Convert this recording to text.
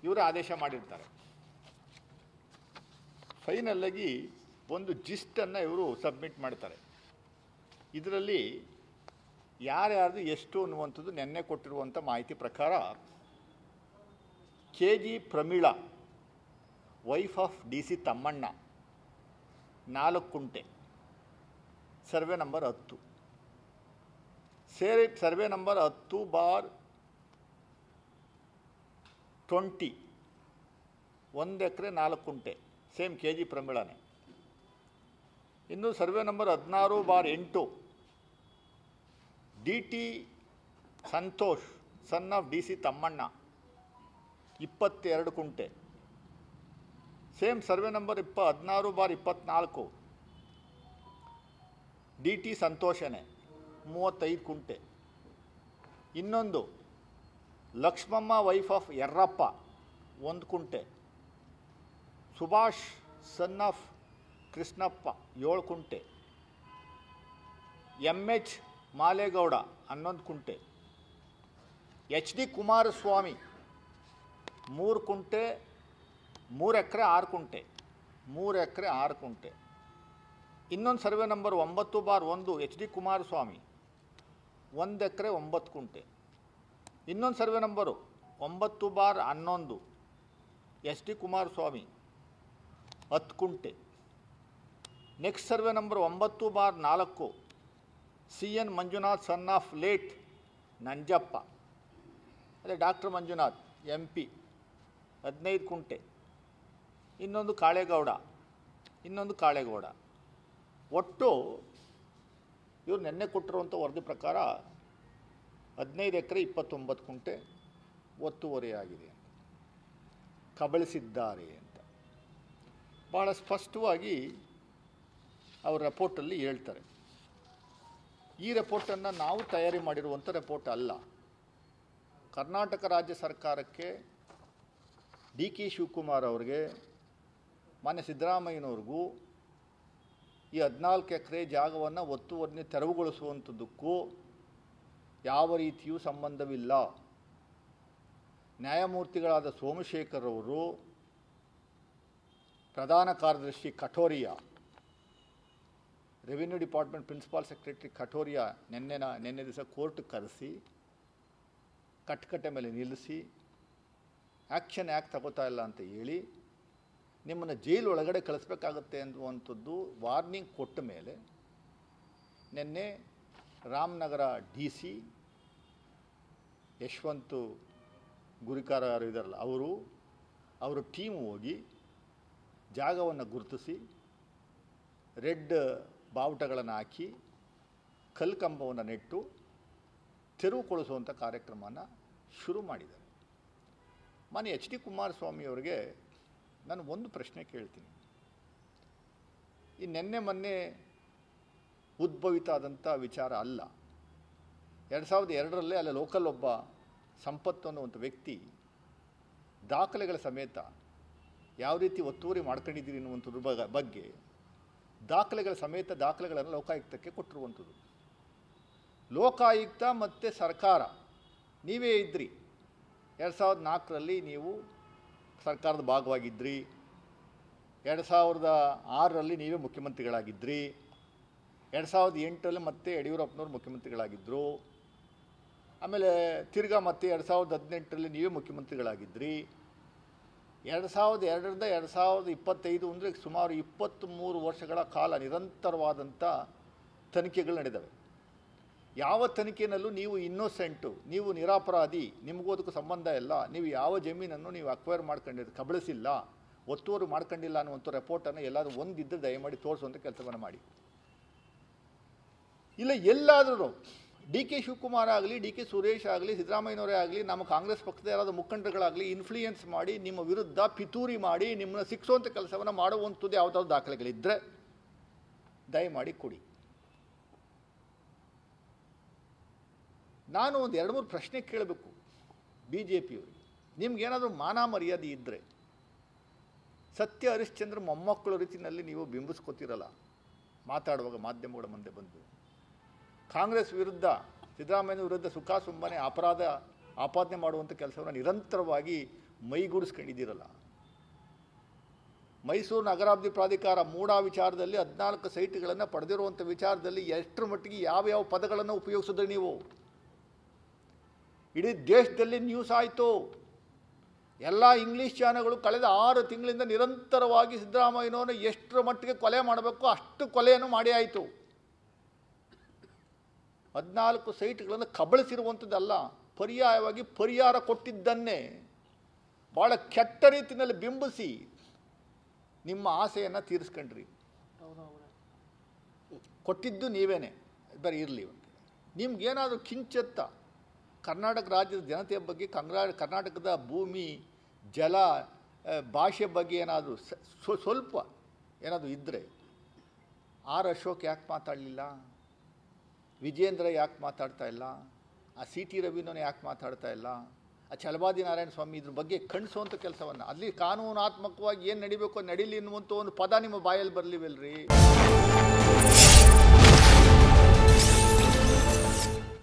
ಇವರೇ ಆದೇಶ ಮಾಡಿರ್ತಾರೆ. ಫೈನಲ್ಲಾಗಿ ಒಂದು ಜಿಸ್ಟನ್ನು ಇವರು ಸಬ್ಮಿಟ್ ಮಾಡ್ತಾರೆ. ಇದರಲ್ಲಿ ಯಾರ್ಯಾರ್ದು ಎಷ್ಟು ಅನ್ನುವಂಥದ್ದು ನೆನ್ನೆ ಕೊಟ್ಟಿರುವಂಥ ಮಾಹಿತಿ ಪ್ರಕಾರ KG Pramila wife of DC Thammanna 4 ಕುಂಟೆ, survey number 10, survey number 10/20, 1 acre 4 ಕುಂಟೆ, ಸೇಮ್ KG ಪ್ರಮೀಳಾನೇ. ಇನ್ನು survey number 16/8 DT Santosh son of DC Thammanna 22 ಕುಂಟೆ, ಸೇಮ್ ಸರ್ವೆ ನಂಬರ್ 16/24 DT ಸಂತೋಷನೇ 35 ಕುಂಟೆ. ಇನ್ನೊಂದು ಲಕ್ಷ್ಮಮ್ಮ ವೈಫ್ ಆಫ್ ಯರ್ರಪ್ಪ 1 ಕುಂಟೆ, ಸುಭಾಷ್ ಸನ್ ಆಫ್ ಕೃಷ್ಣಪ್ಪ 7 ಕುಂಟೆ, MH ಮಾಲೇಗೌಡ 11 ಕುಂಟೆ, HD ಕುಮಾರಸ್ವಾಮಿ 3 ಕುಂಟೆ 3 ಎಕರೆ 6 ಕುಂಟೆ, 3 ಎಕರೆ 6 ಕುಂಟೆ. ಇನ್ನೊಂದು ಸರ್ವೆ ನಂಬರ್ 9/1 HD ಕುಮಾರಸ್ವಾಮಿ 1 ಎಕರೆ 9 ಕುಂಟೆ. ಇನ್ನೊಂದು ಸರ್ವೆ ನಂಬರು 9/11 SD ಕುಮಾರಸ್ವಾಮಿ 10 ಕುಂಟೆ. Next survey number 9/4 CN Manjunath son of late Nanjappa, ಅದೇ ಡಾಕ್ಟರ್ ಮಂಜುನಾಥ್ MP 15 ಕುಂಟೆ. ಇನ್ನೊಂದು ಕಾಳೇಗೌಡ. ಒಟ್ಟು ಇವರು ನೆನ್ನೆ ಕೊಟ್ಟಿರುವಂಥ ವರದಿ ಪ್ರಕಾರ 15 ಎಕರೆ 29 ಕುಂಟೆ ಒತ್ತುವರಿಯಾಗಿದೆ ಅಂತ, ಕಬಳಿಸಿದ್ದಾರೆ ಅಂತ ಭಾಳ ಸ್ಪಷ್ಟವಾಗಿ ಅವ್ರ ರಿಪೋರ್ಟಲ್ಲಿ ಹೇಳ್ತಾರೆ. ಈ ರಿಪೋರ್ಟನ್ನು ನಾವು ತಯಾರಿ ಮಾಡಿರುವಂಥ ರಿಪೋರ್ಟ್ ಅಲ್ಲ. ಕರ್ನಾಟಕ ರಾಜ್ಯ ಸರ್ಕಾರಕ್ಕೆ DK ಶಿವಕುಮಾರ್ ಅವರಿಗೆ, ಮಾನ್ಯ ಸಿದ್ದರಾಮಯ್ಯನವ್ರಿಗೂ ಈ 14 ಎಕರೆ ಜಾಗವನ್ನು ಒತ್ತುವರಿನ ತೆರವುಗೊಳಿಸುವಂಥದ್ದಕ್ಕೂ ಯಾವ ರೀತಿಯೂ ಸಂಬಂಧವಿಲ್ಲ. ನ್ಯಾಯಮೂರ್ತಿಗಳಾದ ಸೋಮಶೇಖರ್ ಅವರು, ಪ್ರಧಾನ ಕಾರ್ಯದರ್ಶಿ ಕಠೋರಿಯಾ, ರೆವಿನ್ಯೂ ಡಿಪಾರ್ಟ್ಮೆಂಟ್ ಪ್ರಿನ್ಸಿಪಾಲ್ ಸೆಕ್ರೆಟರಿ ಕಠೋರಿಯಾ ನಿನ್ನೆ ದಿವಸ ಕೋರ್ಟ್ಗೆ ಕರೆಸಿ ಕಟ್ಟಕಟ್ಟೆ ಮೇಲೆ ನಿಲ್ಲಿಸಿ ಆ್ಯಕ್ಷನ್ ಯಾಕೆ ತಗೋತಾ ಇಲ್ಲ ಅಂತ ಹೇಳಿ ನಿಮ್ಮನ್ನು ಜೈಲು ಒಳಗಡೆ ಕಳಿಸ್ಬೇಕಾಗತ್ತೆ ಅನ್ನುವಂಥದ್ದು ವಾರ್ನಿಂಗ್ ಕೊಟ್ಟ ಮೇಲೆ ನಿನ್ನೆ ರಾಮನಗರ DC ಯಶವಂತ್ ಗುರಿಕಾರ ಯಾರು ಇದ್ದಾರಲ್ಲ ಅವರ ಟೀಮ್ ಹೋಗಿ ಜಾಗವನ್ನು ಗುರುತಿಸಿ ರೆಡ್ ಬಾವುಟಗಳನ್ನು ಹಾಕಿ ಕಲ್ಕಂಬವನ್ನು ನೆಟ್ಟು ತೆರವುಗೊಳಿಸುವಂಥ ಕಾರ್ಯಕ್ರಮನ ಶುರು ಮಾಡಿದ್ದಾರೆ. ಮಾನ್ಯ HD ಕುಮಾರಸ್ವಾಮಿ ಅವರಿಗೆ ನಾನು ಒಂದು ಪ್ರಶ್ನೆ ಕೇಳ್ತೀನಿ. ಈ ಮೊನ್ನೆ ಉದ್ಭವಿತ ಆದಂಥ ವಿಚಾರ ಅಲ್ಲ. 2002ರಲ್ಲಿ ಅಲ್ಲಿ ಲೋಕಲ್ ಒಬ್ಬ ಸಂಪತ್ತು ಅನ್ನುವಂಥ ವ್ಯಕ್ತಿ ದಾಖಲೆಗಳ ಸಮೇತ ಯಾವ ರೀತಿ ಒತ್ತುವರಿ ಮಾಡ್ಕೊಂಡಿದ್ದೀರಿ ಅನ್ನುವಂಥದ್ರ ಬಗ್ಗೆ ದಾಖಲೆಗಳನ್ನು ಲೋಕಾಯುಕ್ತಕ್ಕೆ ಕೊಟ್ಟಿರುವಂಥದ್ದು. ಲೋಕಾಯುಕ್ತ ಮತ್ತು ಸರ್ಕಾರ ನೀವೇ ಇದ್ರಿ. 2004ರಲ್ಲಿ ನೀವು ಸರ್ಕಾರದ ಭಾಗವಾಗಿದ್ದಿರಿ, 2006ರಲ್ಲಿ ನೀವೇ ಮುಖ್ಯಮಂತ್ರಿಗಳಾಗಿದ್ದಿರಿ, 2008ರಲ್ಲಿ ಮತ್ತೆ ಯಡಿಯೂರಪ್ಪನವರು ಮುಖ್ಯಮಂತ್ರಿಗಳಾಗಿದ್ದರು, ಆಮೇಲೆ ತಿರ್ಗಾ ಮತ್ತೆ 2018ರಲ್ಲಿ ನೀವೇ ಮುಖ್ಯಮಂತ್ರಿಗಳಾಗಿದ್ದಿರಿ. 2002ರಿಂದ 2025 ಅಂದರೆ ಸುಮಾರು 23 ವರ್ಷಗಳ ಕಾಲ ನಿರಂತರವಾದಂಥ ತನಿಖೆಗಳು ನಡೆದವೆ. ಯಾವ ತನಿಖೆಯಲ್ಲೂ ನೀವು ಇನ್ನೋಸೆಂಟು, ನೀವು ನಿರಪರಾಧಿ, ನಿಮಗೂ ಅದಕ್ಕೂ ಸಂಬಂಧ ಇಲ್ಲ, ನೀವು ಯಾವ ಜಮೀನನ್ನು ನೀವು ಅಕ್ವೈರ್ ಮಾಡ್ಕೊಂಡಿದ್ದು ಕಬಳಿಸಿಲ್ಲ, ಒತ್ತುವರಿ ಮಾಡ್ಕೊಂಡಿಲ್ಲ ಅನ್ನುವಂಥ ರಿಪೋರ್ಟನ್ನು ಎಲ್ಲಾದರೂ ಒಂದಿದ್ದರೆ ದಯಮಾಡಿ ತೋರಿಸುವಂಥ ಕೆಲಸವನ್ನು ಮಾಡಿ. ಇಲ್ಲ ಎಲ್ಲಾದರೂ DK ಶಿವಕುಮಾರ್ ಆಗಲಿ, DK ಸುರೇಶ್ ಆಗಲಿ, ಸಿದ್ದರಾಮಯ್ಯನವರೇ ಆಗಲಿ, ನಮ್ಮ ಕಾಂಗ್ರೆಸ್ ಪಕ್ಷದ ಯಾರಾದರೂ ಮುಖಂಡರುಗಳಾಗಲಿ ಇನ್ಫ್ಲೂಯೆನ್ಸ್ ಮಾಡಿ ನಿಮ್ಮ ವಿರುದ್ಧ ಪಿತೂರಿ ಮಾಡಿ ನಿಮ್ಮನ್ನು ಶಿಕ್ಷುವಂಥ ಕೆಲಸವನ್ನು ಮಾಡುವಂಥದ್ದು ಯಾವುದಾದ್ರು ದಾಖಲೆಗಳಿದ್ದರೆ ದಯಮಾಡಿ ಕೊಡಿ. ನಾನು ಒಂದು 2-3 ಪ್ರಶ್ನೆ ಕೇಳಬೇಕು BJPಯವರಿಗೆ. ನಿಮ್ಗೇನಾದರೂ ಮಾನ ಮರ್ಯಾದೆ ಇದ್ದರೆ ಸತ್ಯ ಹರಿಶ್ಚಂದ್ರ ಮೊಮ್ಮಕ್ಕಳ ರೀತಿಯಲ್ಲಿ ನೀವು ಬಿಂಬಿಸ್ಕೋತಿರಲ್ಲ ಮಾತಾಡುವಾಗ ಮಾಧ್ಯಮಗಳ ಮುಂದೆ ಬಂದು. ಕಾಂಗ್ರೆಸ್ ವಿರುದ್ಧ, ಸಿದ್ದರಾಮಯ್ಯ ವಿರುದ್ಧ ಸುಮ್ಮನೆ ಆಪಾದನೆ ಮಾಡುವಂಥ ಕೆಲಸವನ್ನು ನಿರಂತರವಾಗಿ ಮೈಗೂಡಿಸ್ಕೊಂಡಿದ್ದೀರಲ್ಲ. ಮೈಸೂರು ನಗರಾಭಿವೃದ್ಧಿ ಪ್ರಾಧಿಕಾರ ಮೂಡಾ ವಿಚಾರದಲ್ಲಿ 14 ಸೈಟ್ಗಳನ್ನು ಪಡೆದಿರುವಂಥ ವಿಚಾರದಲ್ಲಿ ಎಷ್ಟರ ಮಟ್ಟಿಗೆ ಯಾವ ಪದಗಳನ್ನು ಉಪಯೋಗಿಸಿದ್ರೆ ನೀವು? ಇಡೀ ದೇಶದಲ್ಲಿ ನ್ಯೂಸ್ ಆಯಿತು. ಎಲ್ಲ ಇಂಗ್ಲೀಷ್ ಚಾನೆಲ್ಗಳು ಕಳೆದ 6 ತಿಂಗಳಿಂದ ನಿರಂತರವಾಗಿ ಸಿದ್ದರಾಮಯ್ಯನವರನ್ನು ಎಷ್ಟರ ಮಟ್ಟಿಗೆ ಕೊಲೆ ಮಾಡಬೇಕು ಅಷ್ಟು ಕೊಲೆಯನ್ನು ಮಾಡಿ ಆಯಿತು. 14 ಸೈಟ್ಗಳನ್ನು ಕಬಳಿಸಿರುವಂಥದ್ದಲ್ಲ, ಪರ್ಯಾಯವಾಗಿ ಪರಿಹಾರ ಕೊಟ್ಟಿದ್ದನ್ನೇ ಭಾಳ ಕೆಟ್ಟ ರೀತಿಯಲ್ಲಿ ಬಿಂಬಿಸಿ ನಿಮ್ಮ ಆಸೆಯನ್ನು ತೀರಿಸ್ಕೊಂಡ್ರಿ. ಕೊಟ್ಟಿದ್ದು ನೀವೇನೆ, ಬರೀ ಇರಲಿ. ನಿಮ್ಗೇನಾದರೂ ಕಿಂಚತ್ತ ಕರ್ನಾಟಕ ರಾಜ್ಯದ ಜನತೆಯ ಬಗ್ಗೆ, ಕರ್ನಾಟಕದ ಭೂಮಿ, ಜಲ, ಭಾಷೆ ಬಗ್ಗೆ ಏನಾದರೂ ಸ್ವಲ್ಪ ಏನಾದರೂ ಇದ್ದರೆ ಆರ್ ಅಶೋಕ್ ಯಾಕೆ ಮಾತಾಡಲಿಲ್ಲ? ವಿಜೇಂದ್ರ ಯಾಕೆ ಮಾತಾಡ್ತಾ ಇಲ್ಲ? ಆ ಸಿ ಟಿ ರವಿನೂ ಯಾಕೆ ಮಾತಾಡ್ತಾ ಇಲ್ಲ? ಆ ಛಲವಾದಿ ನಾರಾಯಣ ಸ್ವಾಮಿ ಇದ್ರ ಬಗ್ಗೆ ಕಣಿಸುವಂಥ ಕೆಲಸವನ್ನು, ಅಲ್ಲಿ ಕಾನೂನಾತ್ಮಕವಾಗಿ ಏನು ನಡಿಬೇಕು ನಡೀಲಿ ಎನ್ನುವಂಥ ಒಂದು ಪದ ನಿಮ್ಮ ಬಾಯಲ್ಲಿ ಬರಲಿವಲ್ರಿ.